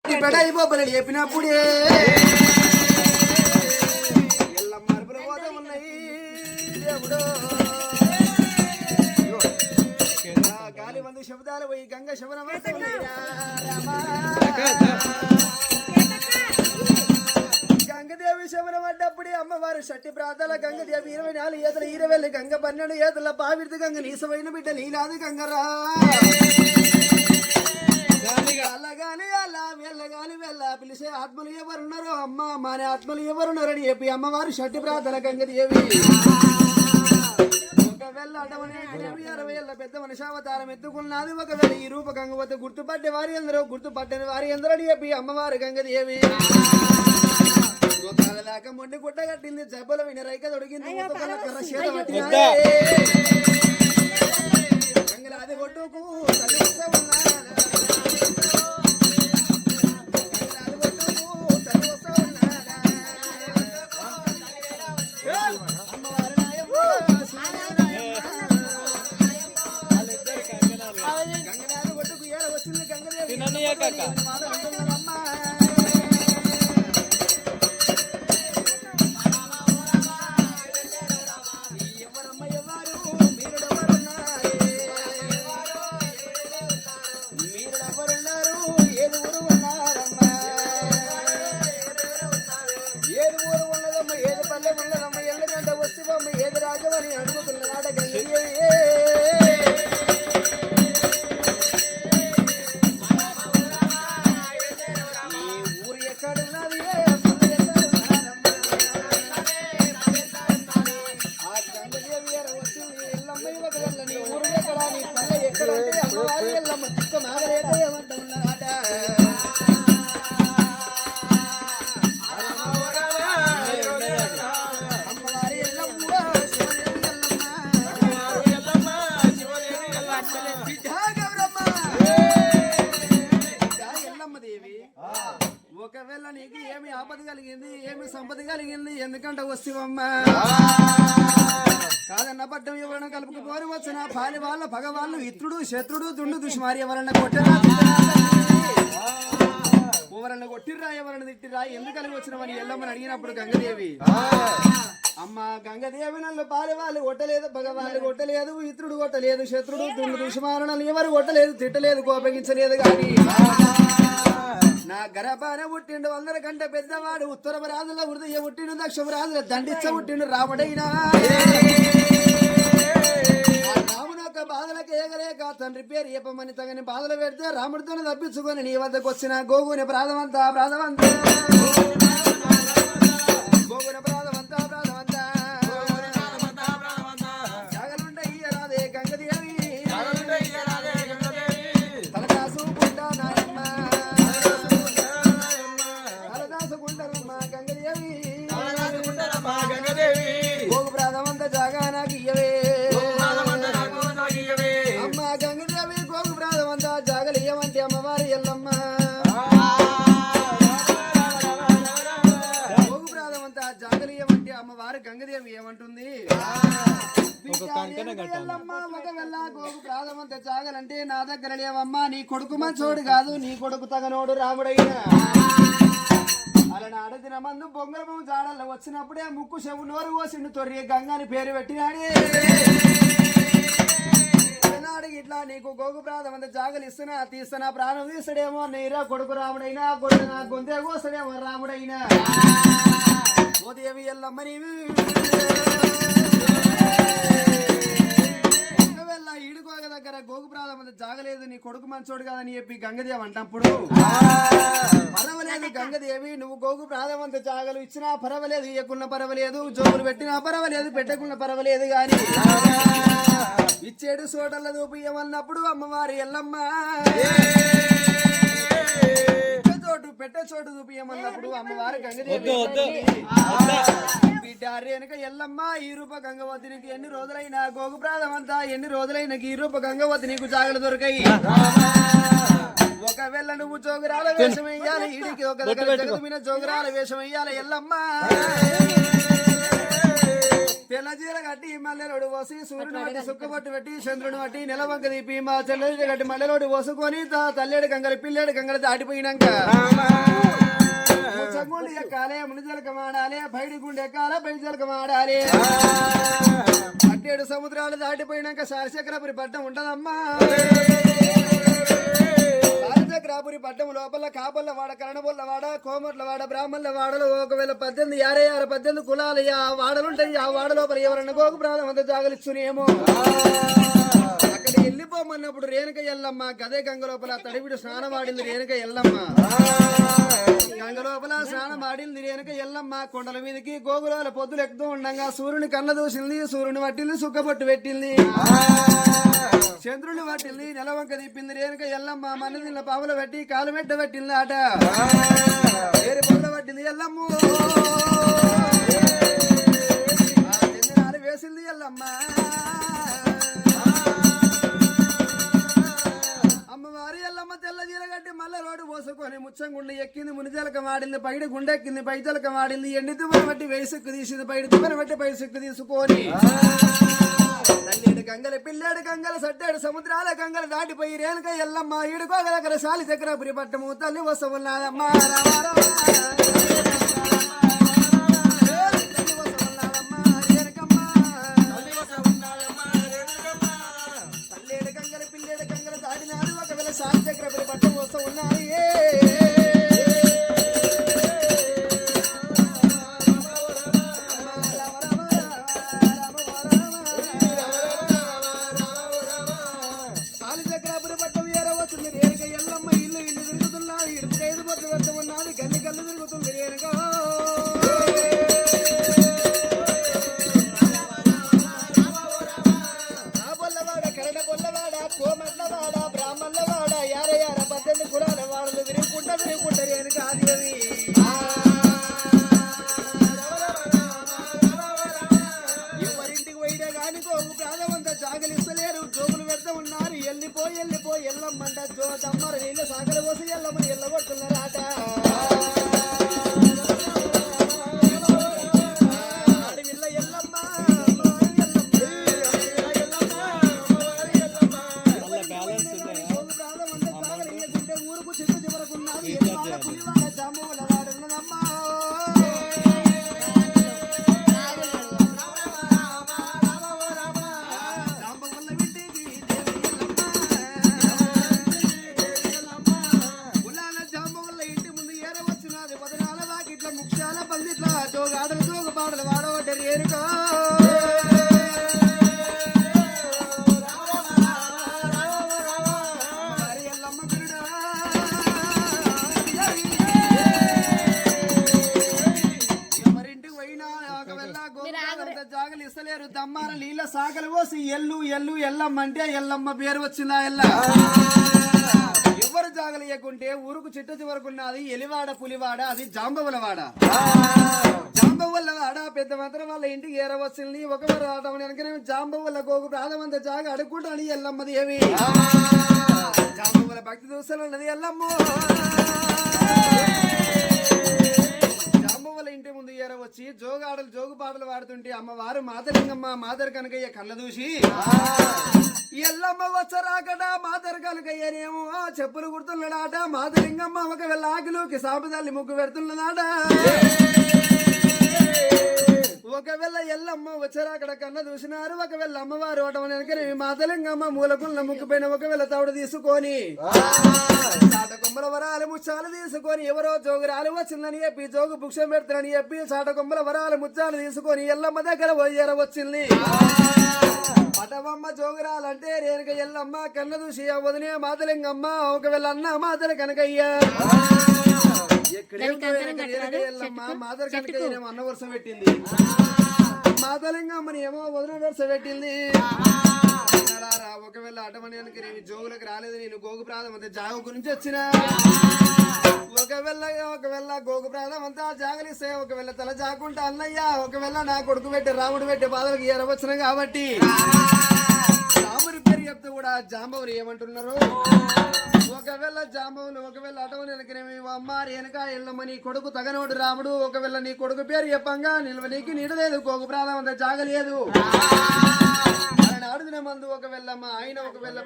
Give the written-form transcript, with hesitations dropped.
పెడాయి బొబ్బలు లేపినప్పుడే ఎల్ల మరుపులు పోతా ఉన్నాయి దేవుడు గాలి మంది శబ్దాలు పోయి గంగ శబరం గంగదేవి శబరం పడ్డప్పుడే అమ్మవారు షట్టి ప్రాంతాల గంగదేవి 24 ఏతల 20 గంగ 12 ఏతల పావిడిది గంగ నీసమైన బిడ్డ నీలాది గంగరా అల్లగాని అలా వెళ్ళగాని వెళ్ళ పిలిచే ఆత్మలు ఎవరున్నారో అమ్మ మానే ఆత్మలు ఎవరున్నారని చెప్పి అమ్మవారు షట్టి ప్రాంతాల గంగదేవి ఒకవేళ అడవని 60 ఏళ్ళ పెద్ద మనిషి అవతారం ఎత్తుకున్నది ఒకవేళ ఈ రూప గంగవత గుర్తుపట్టే వారి అందరూ గుర్తుపట్టని వారి అందరని చెప్పి అమ్మవారు గంగదేవి దాకా మొండి గుడ్డ కట్టింది జబ్బల విని రైక దొడిగింది గంగలాది కొట్టుకు ఒకవేళ నీకు ఏమి ఆపద కలిగింది ఏమి సంపద కలిగింది ఎందుకంటే వస్తువమ్మా కాదన్న పడ్డం ఎవరైనా కలుపుకుపోని వచ్చిన పాలి వాళ్ళ పగవాళ్ళు ఇత్రుడు శత్రుడు దుండు దుష్మారి ఎవరన్నా కొట్టిరా ఎవరన్నా కొట్టిర్రా ఎవరన్నా తిట్టిరా ఎందుకు కలిగి వచ్చినవని ఎల్లమ్మని అడిగినప్పుడు గంగదేవి అమ్మ గంగదేవి నన్ను పాలి వాళ్ళు కొట్టలేదు పగవాళ్ళు కొట్టలేదు ఇత్రుడు కొట్టలేదు శత్రుడు దుండు దుష్మారులను ఎవరు కొట్టలేదు తిట్టలేదు కోపగించలేదు కానీ నా గర్భాన పుట్టిండు 100 కంటే పెద్దవాడు ఉత్తర రాజుల హృదయ పుట్టిండు దక్షిణ రాజుల దండిచ్చ పుట్టిండు రాముడైనా రాముడు ఒక బాధలకు ఏగలేక తండ్రి పేరు చెప్పమని తగని బాధలు పెడితే రాముడితో తప్పించుకొని నీ వద్దకు వచ్చిన గోగుని ప్రాధమంతా గోగుని ప్రాధమంతా జాగలుండయ్య రాదే గంగదేవి గోగు ప్రాధమంతా జాగా నాకు ఇయ్యవే అమ్మ గంగదేవి గోగు ప్రాధమంతా జాగలు ఇయ్యమంటే అమ్మవారి ఎల్లమ్మ గోగు ప్రాధమంతా జాగలు ఇయ్యమంటే అమ్మవారి గంగదేవి ఏమంటుంది ఎల్లమ్మ ఒకవేళ గోగు ప్రాధమంతా జాగలంటే నా దగ్గర లేవమ్మా నీ కొడుకు మంచోడు కాదు నీ కొడుకు తగనోడు రాముడైనా అలా అడదిన మందు బొంగరము జాడల్లో వచ్చినప్పుడే ముక్కు చెవు నోరు కోసిండు తొర్రి గంగాని పేరు పెట్టినాడే ఇట్లా నీకు గోగు ప్రాధం అంత జాగలు ఇస్తున్నా తీస్తున్నా ప్రాణం తీస్తాడేమో నీరా కొడుకు రాముడైనా కొడుకు నా గొంతే కోస్తాడేమో రాముడైనా ఓ దేవి ఎల్లమ్మ నీవి వెళ్ళ ఈడుకోగ దగ్గర గోగు ప్రాధం అంత జాగలేదు నీ కొడుకు మంచోడు కాదని చెప్పి గంగదేవి అంటప్పుడు పర్వాలేదు గంగదేవి నువ్వు గోగు ప్రాధమంత జాగలు ఇచ్చినా పర్వాలేదు ఇయ్యకున్నా పర్వాలేదు జోగులు పెట్టినా పర్వాలేదు పెట్టకున్నా పర్వాలేదు గాని ఇచ్చేడు చోటల దూపియమన్నప్పుడు అమ్మవారి ఎల్లమ్మ పెట్టే చోటు చూపియమన్నప్పుడు అమ్మవారి గంగదేవి బిడ్డారి వెనక ఎల్లమ్మ ఈ రూప గంగవతి నీకు ఎన్ని రోజులైనా గోగు ప్రాధమంతా ఎన్ని రోజులైనా ఈ రూప గంగవతి నీకు జాగలు దొరకాయి ఒకవేళ నువ్వు జోగురాల వేషం వెయ్యాలి ఈడికి ఒక దగ్గర జగదుమిన జోగురాల వేషం వెయ్యాలి ఎల్లమ్మ తెల్ల చీర కట్టి మల్లెలోడు పోసి సూర్యుని బట్టి సుక్కబొట్టు పెట్టి చంద్రుని బట్టి నెలవంక తీపి మా చెల్లెలు కట్టి మల్లెలోడు పోసుకొని తల్లేడు గంగలు పిల్లేడు గంగలు దాటిపోయినాక ముచ్చగుండి ఎక్కాలే మునిజలక మాడాలి బయటి గుండె ఎక్కాలే బయట జలక మాడాలి అట్టేడు సముద్రాలు దాటిపోయినాక శాసక్రాపురి పట్టం ఉంటదమ్మా శాసక్రాపురి పట్టం లోపల కాపల్ల వాడ కరణబొల్ల వాడ కోమట్ల వాడ బ్రాహ్మణుల వాడలో ఒకవేళ 18 కులాలు ఆ వాడలుంటాయి ఆ వాడ లోపల ఎవరన్నా గోకు ప్రాణం అంతా జాగలిచ్చునేమో అక్కడ వెళ్ళిపోమన్నప్పుడు రేణుక ఎల్లమ్మ గదే గంగ లోపల తడివిడు స్నానం ఆడింది రేణుక ఎల్లమ్మ గంగ లోపల స్నానం ఆడింది రేణుక ఎల్లమ్మ కొండల మీదకి గోగులాల పొద్దులు ఎక్కుతూ ఉండగా సూర్యుని కన్న దూసింది సూర్యుని పట్టింది సుక్కబొట్టు పెట్టింది చంద్రుని పట్టింది నెలవంక తిప్పింది రేణుక ఎల్లమ్మ మన్నదిల్ల పాములు పెట్టి కాలు మెట్ట పెట్టింది ఆట వేరే పొద్దుల పట్టింది ఎల్లమ్మ వేసింది ఎల్లమ్మ అమ్మవారి ఎల్లమ్మ తెల్ల జీరగట్టి మల్ల రోడ్డు పోసుకొని ముచ్చంగుండి ఎక్కింది మునిజలక మాడింది పైడి గుండెక్కింది పైజలక మాడింది ఎండి తుమ్మని బట్టి వేసుకు తీసింది పైడి తుమ్మని బట్టి పైసుకు తీసుకొని తల్లేడు గంగల పిల్లేడు గంగల సట్టాడు సముద్రాల గంగలు దాటిపోయి రేణుక ఎల్లమ్మ ఈడుకోగలకర శాలి చక్రపురి పట్టము తల్లి వసవున్నాదమ్మా శాంతగ్రపురి పట్టం వస్తూ ఉన్నాయి శాలిచక్రాపురి పట్టం ఏరవచ్చుంది రేణుక ఎల్లమ్మ ఇల్లు తిరుగుతున్నది ఇడుపు ఐదు బొట్లు పెడుతూ ఉన్నది గల్లి కళ్ళు తిరుగుతుంది రేణుక రాబొల్లవాడ కరడ బొల్లవాడ కోమట్లవాడ బ్రాహ్మణులవాడ యార 18 కులాల వాడలు తిరుగుకుంటా రేణుక ఆదివి ఎవరింటికి పోయినా గాని గోగు ప్రాణమంతా జాగలిస్తలేరు జోగులు పెడతా ఉన్నారు వెళ్ళిపో ఎల్లమ్మంట జోతమ్మరు నీళ్ళ సాగలు పోసి ఎల్లమ్మని ఎల్లగొడుతున్నారాట ఆడవిల్ల ఎల్లమ్మ ఊరుకు చిట్టు చివరకున్నది పులివాడ జాముల వాడున్నదమ్మా ముఖ్యాల పందిట్ల జోగాడలు జోగు పాటలు వాడబడ్డారు ఏరుకో ఎవరింటికి పోయినా ఒకవేళ గోపురంత జాగలు ఇస్తలేరు దమ్మార నీళ్ళ సాగలు పోసి ఎల్లు ఎల్లమ్మంటే ఎల్లమ్మ పేరు వచ్చిందా ఎల్ల ఎవరు జాగలేయకుంటే ఊరుకు చిట్ట చివరకున్నది ఎలివాడ పులివాడ అది జాంబవులవాడ జాంబవులవాడ పెద్ద మాత్రం వాళ్ళ ఇంటికి ఏరవచ్చింది ఒకరు రావడం వెనకనే జాంబవుల గోగు ప్రాధమంత జాగ అడుక్కుంటాను ఎల్లమ్మది ఏమి జాంబవుల భక్తి దూసలున్నది ఎల్లమ్మ జాంబవుల ఇంటి ముందు ఏరవచ్చి జోగు పాటలు వాడుతుంటే అమ్మవారు మాతలింగమ్మ మాదర్ కనకయ్య కళ్ళ దూసి ఎల్లమ్మ వచ్చరాకట మాదర్ కనకయ్యనేమో చెప్పులు గుర్తున్నాడాట మాతలింగమ్మ ఒకవేళ ఆకిలోకి సాపుదాల్ని ముగ్గు పెడుతున్నదాట ఒకవేళ ఎల్లమ్మ వచ్చరాకడ కన్న చూసినారు ఒకవేళ అమ్మవారు ఓటం వెనకనే మాతలింగమ్మ మూలకున్న ముక్కుపైన ఒకవేళ తౌడు తీసుకొని చాట కొమ్మల వరాలు ముచ్చాలు తీసుకొని ఎవరో జోగురాలు వచ్చిందని చెప్పి జోగు భుక్షం పెడతానని చెప్పి చాట కొమ్మల వరాలు ముచ్చాలు తీసుకొని ఎల్లమ్మ దగ్గర పోయేర వచ్చింది పటవమ్మ జోగురాలంటే రేణుక ఎల్లమ్మ కన్న చూసి వదినే మాతలింగమ్మ ఒకవేళ అన్న మాతల కనకయ్యా ఎల్లమ్మ మాతల కనకయ్యేమో అన్న వరుస పెట్టింది మాతలింగమ్మని ఏమో వదిన వరుస పెట్టింది ఒకవేళ అటమణియానికి నేను జోగులకు రాలేదు నేను గోగు ప్రాంతం అంతా జాగ గురించి వచ్చిన ఒకవేళ గోగు ప్రాంతం అంతా జాగలిస్తే ఒకవేళ తల జాకుంటా అన్నయ్య ఒకవేళ నా కొడుకు పెట్టి రాముడు పెట్టి బాధలకు ఎరవచ్చిన కాబట్టి రాముడి పేరు చెప్తే కూడా జాంబవులు ఏమంటున్నారు? ఒకవేళ జాంబవులు ఒకవేళ అటవు నెలకినేమి అమ్మారి వెనక ఎల్లమ్మని కొడుకు తగనోడు రాముడు ఒకవేళ నీ కొడుకు పేరు చెప్పంగా నిల్వ నీకు నీడలేదు కోకు ప్రాణం అంత జాగలేదు అడుగున మందు ఒకవేళ మా ఆయన ఒకవేళ